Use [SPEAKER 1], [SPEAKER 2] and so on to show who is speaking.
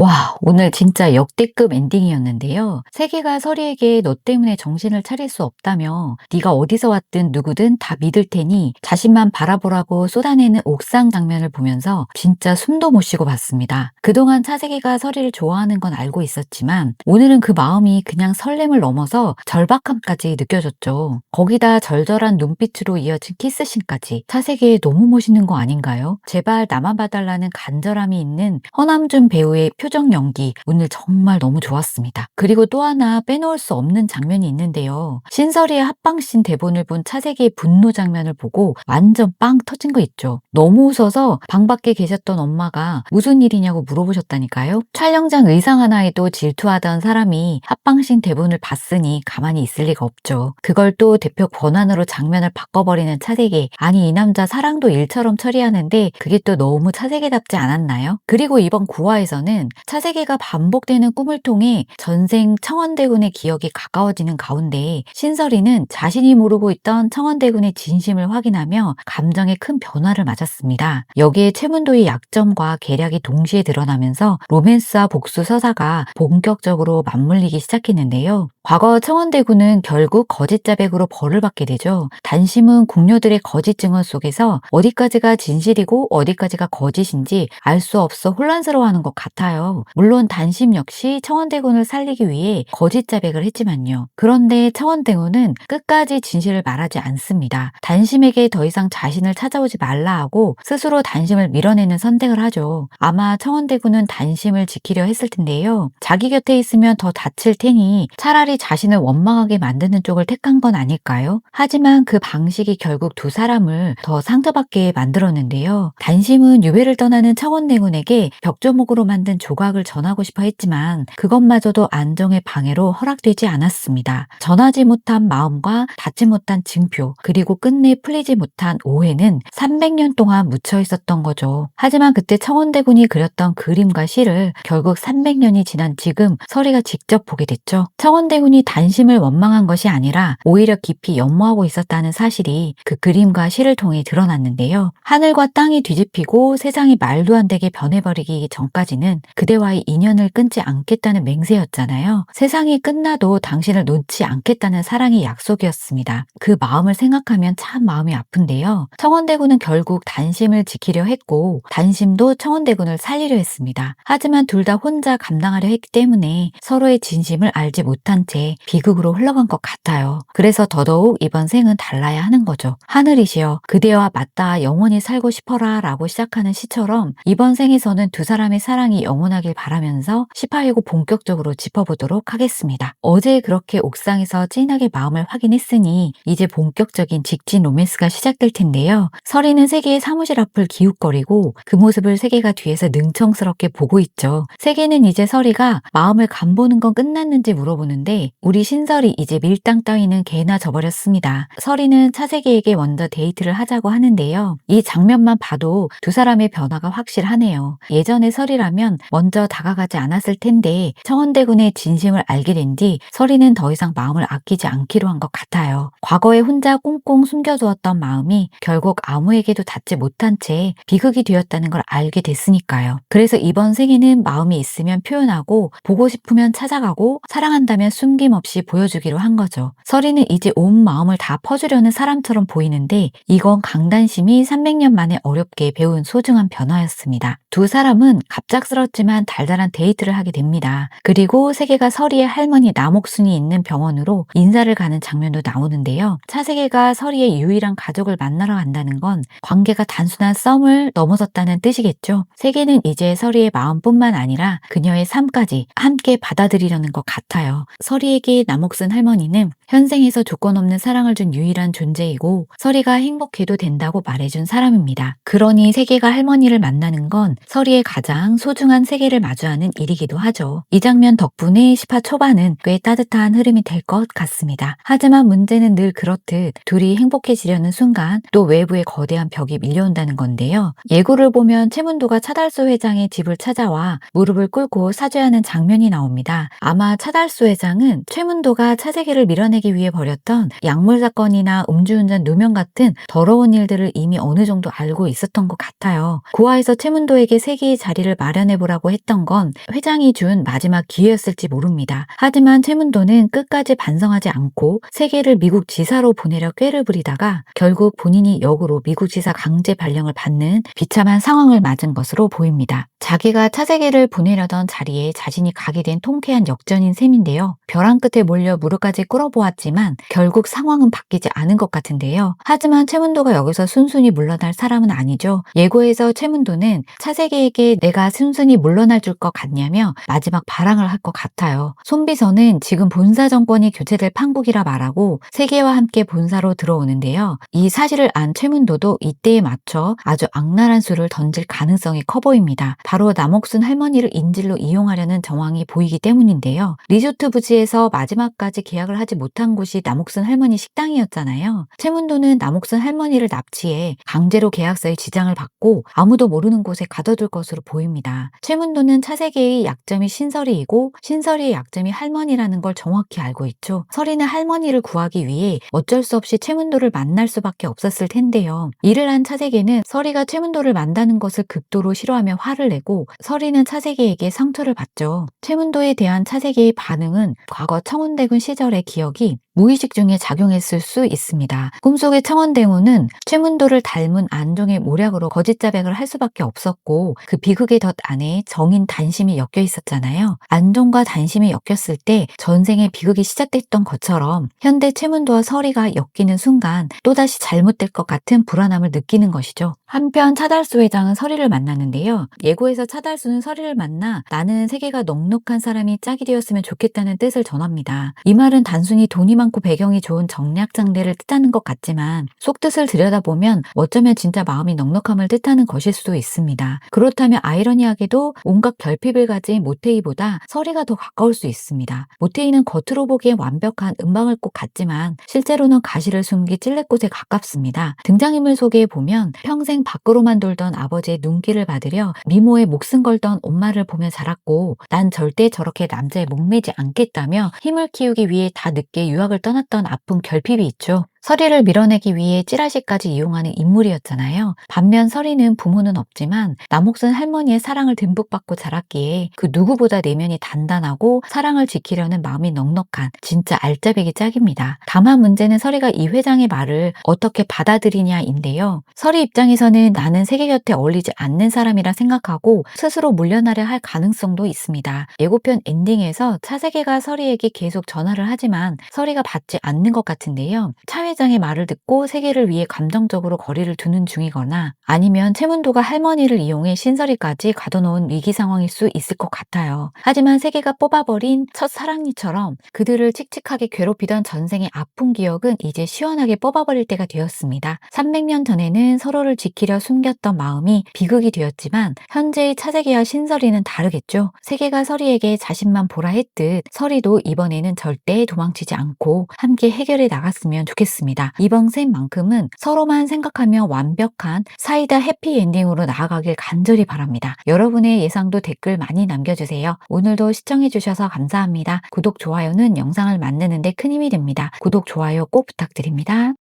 [SPEAKER 1] 와, 오늘 진짜 역대급 엔딩이었는데요. 세계가 서리에게 너 때문에 정신을 차릴 수 없다며 네가 어디서 왔든 누구든 다 믿을 테니 자신만 바라보라고 쏟아내는 옥상 장면을 보면서 진짜 숨도 못 쉬고 봤습니다. 그동안 차세계가 서리를 좋아하는 건 알고 있었지만 오늘은 그 마음이 그냥 설렘을 넘어서 절박함까지 느껴졌죠. 거기다 절절한 눈빛으로 이어진 키스신까지 차세계 너무 멋있는 거 아닌가요? 제발 나만 봐달라는 간절함이 있는 허남준 배우의 표정 연기 오늘 정말 너무 좋았습니다. 그리고 또 하나 빼놓을 수 없는 장면이 있는데요. 신설이의 합방씬 대본을 본 차세기의 분노 장면을 보고 완전 빵 터진 거 있죠. 너무 웃어서 방 밖에 계셨던 엄마가 무슨 일이냐고 물어보셨다니까요. 촬영장 의상 하나에도 질투하던 사람이 합방씬 대본을 봤으니 가만히 있을 리가 없죠. 그걸 또 대표 권한으로 장면을 바꿔버리는 차세기. 아니 이 남자 사랑도 일처럼 처리하는데 그게 또 너무 차세기답지 않았나요? 그리고 이번 9화에서는 차세계가 반복되는 꿈을 통해 전생 청원대군의 기억이 가까워지는 가운데 신설이는 자신이 모르고 있던 청원대군의 진심을 확인하며 감정에 큰 변화를 맞았습니다. 여기에 최문도의 약점과 계략이 동시에 드러나면서 로맨스와 복수 서사가 본격적으로 맞물리기 시작했는데요. 과거 청원대군은 결국 거짓 자백으로 벌을 받게 되죠. 단심은 궁녀들의 거짓 증언 속에서 어디까지가 진실이고 어디까지가 거짓인지 알 수 없어 혼란스러워하는 것 같아요. 물론 단심 역시 청원대군을 살리기 위해 거짓 자백을 했지만요. 그런데 청원대군은 끝까지 진실을 말하지 않습니다. 단심에게 더 이상 자신을 찾아오지 말라 하고 스스로 단심을 밀어내는 선택을 하죠. 아마 청원대군은 단심을 지키려 했을 텐데요. 자기 곁에 있으면 더 다칠 테니 차라리 자신을 원망하게 만드는 쪽을 택한 건 아닐까요? 하지만 그 방식이 결국 두 사람을 더 상처받게 만들었는데요. 단심은 유배를 떠나는 청원대군에게 벽조목으로 만든 조각을 전하고 싶어 했지만 그것마저도 안정의 방해로 허락되지 않았습니다. 전하지 못한 마음과 닿지 못한 징표 그리고 끝내 풀리지 못한 오해는 300년 동안 묻혀 있었던 거죠. 하지만 그때 청원대군이 그렸던 그림과 시를 결국 300년이 지난 지금 서리가 직접 보게 됐죠. 청원대군이 단심을 원망한 것이 아니라 오히려 깊이 연모하고 있었다는 사실이 그 그림과 시를 통해 드러났는데요. 하늘과 땅이 뒤집히고 세상이 말도 안 되게 변해버리기 전까지는 그대와의 인연을 끊지 않겠다는 맹세였잖아요. 세상이 끝나도 당신을 놓지 않겠다는 사랑의 약속이었습니다. 그 마음을 생각하면 참 마음이 아픈데요. 청원대군은 결국 단심을 지키려 했고 단심도 청원대군을 살리려 했습니다. 하지만 둘 다 혼자 감당하려 했기 때문에 서로의 진심을 알지 못한 채 비극으로 흘러간 것 같아요. 그래서 더더욱 이번 생은 달라야 하는 거죠. 하늘이시여 그대와 맞닿아 영원히 살고 싶어라 라고 시작하는 시처럼 이번 생에서는 두 사람의 사랑이 영원하길 바라면서 18회고 본격적으로 짚어보도록 하겠습니다. 어제 그렇게 옥상에서 찐하게 마음을 확인했으니 이제 본격적인 직진 로맨스가 시작될 텐데요. 설이는 세계의 사무실 앞을 기웃거리고 그 모습을 세계가 뒤에서 능청스럽게 보고 있죠. 세계는 이제 설이가 마음을 간보는 건 끝났는지 물어보는데 우리 신설이 이제 밀당 따위는 개나 져버렸습니다. 설이는 차세계에게 먼저 데이트를 하자고 하는데요. 이 장면만 봐도 두 사람의 변화가 확실하네요. 예전에 설이라면 먼저 다가가지 않았을 텐데 청원대군의 진심을 알게 된 뒤 설이는 더 이상 마음을 아끼지 않기로 한 것 같아요. 과거에 혼자 꽁꽁 숨겨두었던 마음이 결국 아무에게도 닿지 못한 채 비극이 되었다는 걸 알게 됐으니까요. 그래서 이번 생에는 마음이 있으면 표현하고 보고 싶으면 찾아가고 사랑한다면 숨김없이 보여주기로 한 거죠. 설이는 이제 온 마음을 다 퍼주려는 사람처럼 보이는데 이건 강단심이 300년 만에 어렵게 배운 소중한 변화였습니다. 두 사람은 갑작스럽지만 달달한 데이트를 하게 됩니다. 그리고 세계가 설이의 할머니 남옥순이 있는 병원으로 인사를 가는 장면도 나오는데요. 차세계가 설이의 유일한 가족을 만나러 간다는 건 관계가 단순한 썸을 넘어섰다는 뜻이겠죠. 세계는 이제 설이의 마음뿐만 아니라 그녀의 삶까지 함께 받아들이려는 것 같아요. 설이에게 남옥순 할머니는 현생에서 조건 없는 사랑을 준 유일한 존재이고 설이가 행복해도 된다고 말해준 사람입니다. 그러니 세계가 할머니를 만나는 건 설이의 가장 소중한 세계를 마주하는 일이기도 하죠. 이 장면 덕분에 10화 초반은 꽤 따뜻한 흐름이 될 것 같습니다. 하지만 문제는 늘 그렇듯 둘이 행복해지려는 순간 또 외부의 거대한 벽이 밀려온다는 건데요. 예고를 보면 최문도가 차달수 회장의 집을 찾아와 무릎을 꿇고 사죄하는 장면이 나옵니다. 아마 차달수 회장은 최문도가 차세계를 밀어내기 위해 벌였던 약물 사건이나 음주운전 누명 같은 더러운 일들을 이미 어느 정도 알고 있었던 것 같아요. 고아에서 최문도에게 차세기에게 세기의 자리를 마련해보라고 했던 건 회장이 준 마지막 기회였을지 모릅니다. 하지만 최문도는 끝까지 반성하지 않고 세계를 미국 지사로 보내려 꾀를 부리다가 결국 본인이 역으로 미국 지사 강제 발령을 받는 비참한 상황을 맞은 것으로 보입니다. 자기가 차세기를 보내려던 자리에 자신이 가게 된 통쾌한 역전인 셈인데요. 벼랑 끝에 몰려 무릎까지 꿇어보았지만 결국 상황은 바뀌지 않은 것 같은데요. 하지만 최문도가 여기서 순순히 물러날 사람은 아니죠. 예고에서 최문도는 차세기에게 내가 순순히 물러날 줄 것 같냐며 마지막 발항을 할 것 같아요. 손비서는 지금 본사 정권이 교체될 판국이라 말하고 세계와 함께 본사로 들어오는데요. 이 사실을 안 최문도도 이때에 맞춰 아주 악랄한 수를 던질 가능성이 커 보입니다. 바로 남옥순 할머니를 인질로 이용하려는 정황이 보이기 때문인데요. 리조트 부지에서 마지막까지 계약을 하지 못한 곳이 남옥순 할머니 식당이었잖아요. 최문도는 남옥순 할머니를 납치해 강제로 계약서에 지장을 받고 아무도 모르는 곳에 가둬둘 것으로 보입니다. 최문도는 차세계의 약점이 신설이이고 신설이의 약점이 할머니라는 걸 정확히 알고 있죠. 설이는 할머니를 구하기 위해 어쩔 수 없이 최문도를 만날 수밖에 없었을 텐데요. 이를 한 차세계는 설이가 최문도를 만나는 것을 극도로 싫어하며 화를 내고 설이는 차세계에게 상처를 받죠. 최문도에 대한 차세계의 반응은 과거 청운대군 시절의 기억이 무의식 중에 작용했을 수 있습니다. 꿈속의 청원대군은 최문도를 닮은 안종의 모략으로 거짓 자백을 할 수밖에 없었고 그 비극의 덫 안에 정인 단심이 엮여 있었잖아요. 안종과 단심이 엮였을 때 전생의 비극이 시작됐던 것처럼 현대 최문도와 설이가 엮이는 순간 또다시 잘못될 것 같은 불안함을 느끼는 것이죠. 한편 차달수 회장은 설이를 만났는데요. 예고에서 차달수는 설이를 만나 나는 세계가 넉넉한 사람이 짝이 되었으면 좋겠다는 뜻을 전합니다. 이 말은 단순히 돈이 많고 배경이 좋은 정략장대를 뜻하는 것 같지만 속뜻을 들여다보면 어쩌면 진짜 마음이 넉넉함을 뜻하는 것일 수도 있습니다. 그렇다면 아이러니하게도 온갖 결핍을 가진 모태이보다 설이가 더 가까울 수 있습니다. 모태이는 겉으로 보기엔 완벽한 은방울꽃 같지만 실제로는 가시를 숨기 찔레꽃에 가깝습니다. 등장인물 소개에 보면 평생 밖으로만 돌던 아버지의 눈길을 받으려 미모에 목숨 걸던 엄마를 보며 자랐고 난 절대 저렇게 남자에 목매지 않겠다며 힘을 키우기 위해 다 늦게 유학을 떠났던 아픈 결핍이 있죠. 설이를 밀어내기 위해 찌라시까지 이용하는 인물이었잖아요. 반면 설이는 부모는 없지만 남옥순 할머니의 사랑을 듬뿍 받고 자랐기에 그 누구보다 내면이 단단하고 사랑을 지키려는 마음이 넉넉한 진짜 알짜배기 짝입니다. 다만 문제는 설이가 이 회장의 말을 어떻게 받아들이냐인데요. 설이 입장에서는 나는 세계 곁에 어울리지 않는 사람이라 생각하고 스스로 물러나려 할 가능성도 있습니다. 예고편 엔딩에서 차세계가 설이에게 계속 전화를 하지만 설이가 받지 않는 것 같은데요. 차 회장의 말을 듣고 세계를 위해 감정적으로 거리를 두는 중이거나 아니면 최문도가 할머니를 이용해 신설이까지 가둬놓은 위기 상황일 수 있을 것 같아요. 하지만 세계가 뽑아버린 첫 사랑니처럼 그들을 칙칙하게 괴롭히던 전생의 아픈 기억은 이제 시원하게 뽑아버릴 때가 되었습니다. 300년 전에는 서로를 지키려 숨겼던 마음이 비극이 되었지만 현재의 차세계와 신설이는 다르겠죠. 세계가 설이에게 자신만 보라 했듯 설이도 이번에는 절대 도망치지 않고 함께 해결해 나갔으면 좋겠습니다. 이번 셈만큼은 서로만 생각하며 완벽한 사이다 해피엔딩으로 나아가길 간절히 바랍니다. 여러분의 예상도 댓글 많이 남겨주세요. 오늘도 시청해주셔서 감사합니다. 구독, 좋아요는 영상을 만드는 데 큰 힘이 됩니다. 구독, 좋아요 꼭 부탁드립니다.